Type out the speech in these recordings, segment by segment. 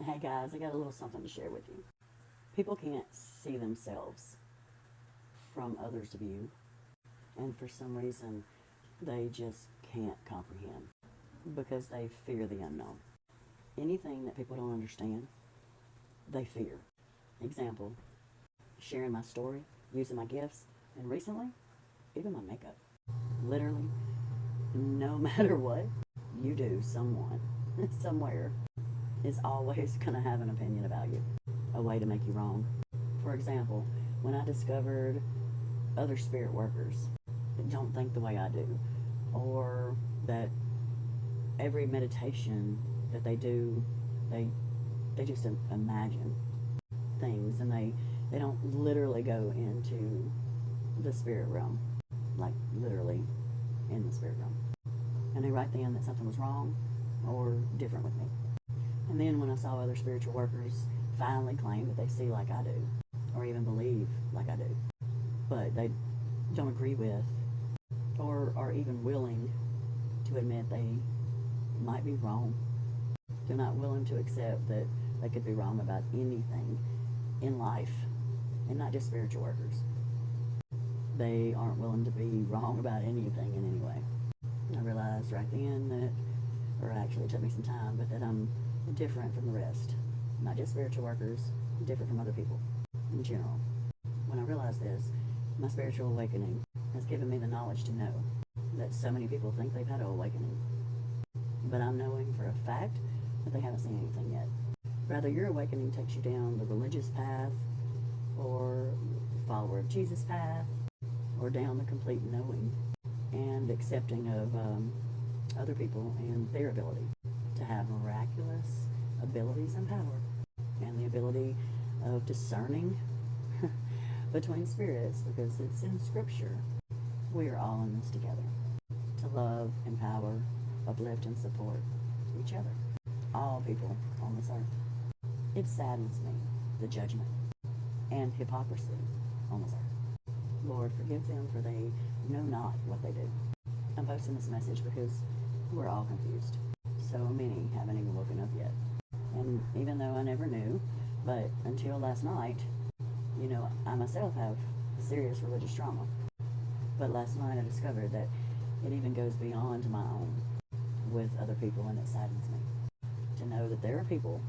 Hey guys, I got a little something to share with you. People can't see themselves from others' view, and for some reason, they just can't comprehend because they fear the unknown. Anything that people don't understand, they fear. Example, sharing my story, using my gifts, and recently, even my makeup. Literally, no matter what you do, someone, somewhere, is always going to have an opinion about you, a way to make you wrong. For example, when I discovered other spirit workers that don't think the way I do, or that every meditation that they do, they they just imagine things, and they don't literally go into the spirit realm, like literally in the spirit realm. And they write then that something was wrong or different with me. And then when I saw other spiritual workers finally claim that they see like I do, or even believe like I do, but they don't agree with or are even willing to admit they might be wrong. They're not willing to accept that they could be wrong about anything in life, and not just spiritual workers. They aren't willing to be wrong about anything in any way. I realized right then that, or actually it took me some time, but that I'm different from the rest. Not just spiritual workers, different from other people in general. When I realized this, my spiritual awakening has given me the knowledge to know that so many people think they've had an awakening. But I'm knowing for a fact that they haven't seen anything yet. Rather, your awakening takes you down the religious path, or follower of Jesus path, or down the complete knowing and accepting of other people and their ability to have miraculous abilities and power, and the ability of discerning between spirits, because it's in Scripture. We are all in this together to love, empower, uplift, and support each other, all people on this earth. It saddens me, the judgment and hypocrisy on this earth. Lord, forgive them, for they know not what they do. I'm posting this message because we're all confused. So many haven't even woken up yet. And even though I never knew, but until last night, I myself have serious religious trauma. But last night I discovered that it even goes beyond my own with other people, and it saddens me to know that there are people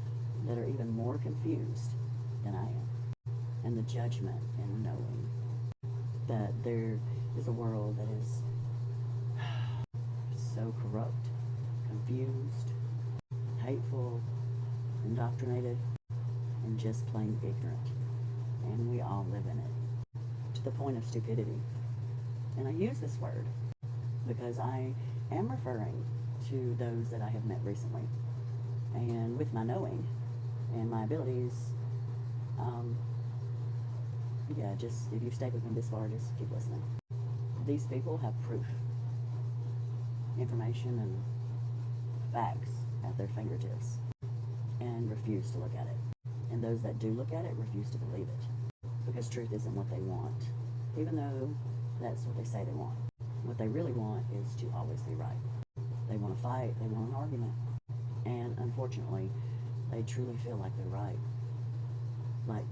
that are even more confused than I am. And the judgment and knowing that there is a world that is so corrupt, confused, hateful, indoctrinated, and just plain ignorant. And we all live in it, to the point of stupidity. And I use this word because I am referring to those that I have met recently. And with my knowing and my abilities, just if you've stayed with me this far, just keep listening. These people have proof, information, and facts at their fingertips, and refuse to look at it. And those that do look at it refuse to believe it, because truth isn't what they want, even though that's what they say they want. What they really want is to always be right. They want to fight, they want an argument, and unfortunately, they truly feel like they're right. Like,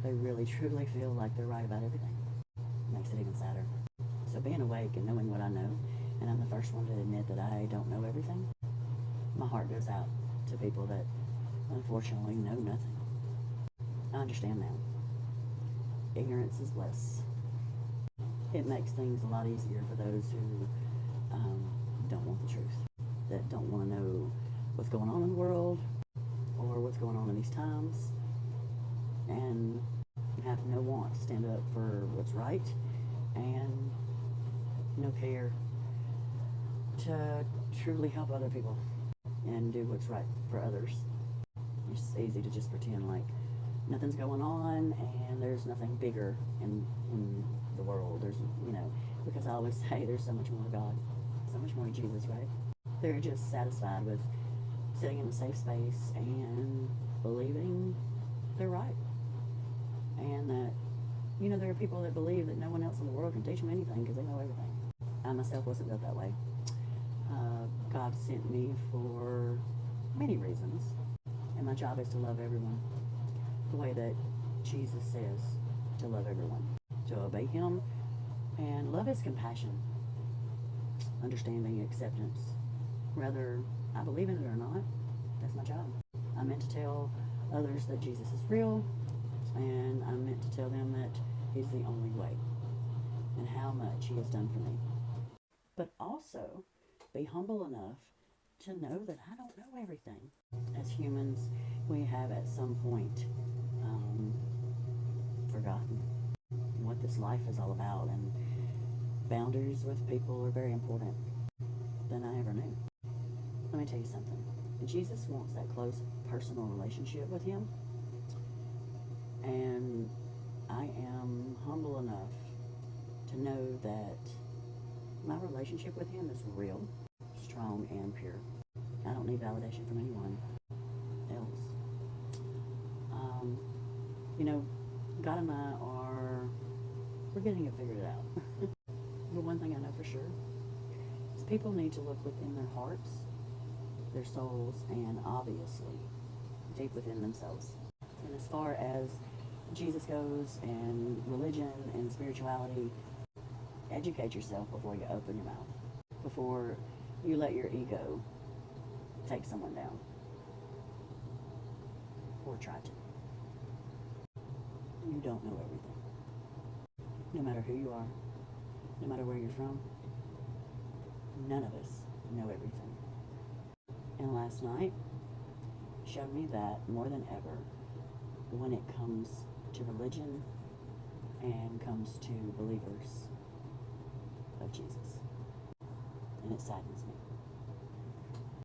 they really truly feel like they're right about everything. It makes it even sadder. So being awake and knowing what I know, and I'm the first one to admit that I don't know everything, my heart goes out to people that unfortunately know nothing. I understand now. Ignorance is bliss. It makes things a lot easier for those who don't want the truth, that don't want to know what's going on in the world or what's going on in these times, and have no want to stand up for what's right, and no care to truly help other people and do what's right for others. It's easy to just pretend like nothing's going on and there's nothing bigger in the world. There's, because I always say there's so much more to God, so much more to Jesus, right? They're just satisfied with sitting in a safe space and believing they're right. And that, there are people that believe that no one else in the world can teach them anything because they know everything. I myself wasn't built that way. God sent me for many reasons. My job is to love everyone the way that Jesus says to love everyone, to obey Him, and love is compassion, understanding, acceptance. Whether I believe in it or not, that's my job. I'm meant to tell others that Jesus is real, and I'm meant to tell them that He's the only way and how much He has done for me. But also be humble enough to know that I don't know everything. As humans, we have at some point forgotten what this life is all about, and boundaries with people are very important than I ever knew. Let me tell you something. Jesus wants that close personal relationship with Him, and I am humble enough to know that my relationship with Him is real, strong, and pure. I don't need validation from anyone else. You know, God and I we're getting it figured out. The one thing I know for sure is people need to look within their hearts, their souls, and obviously deep within themselves. And as far as Jesus goes, and religion and spirituality, educate yourself before you open your mouth, before you let your ego take someone down, or try to. You don't know everything. No matter who you are, no matter where you're from, none of us know everything. And last night showed me that more than ever, when it comes to religion and comes to believers of Jesus. And it saddens me.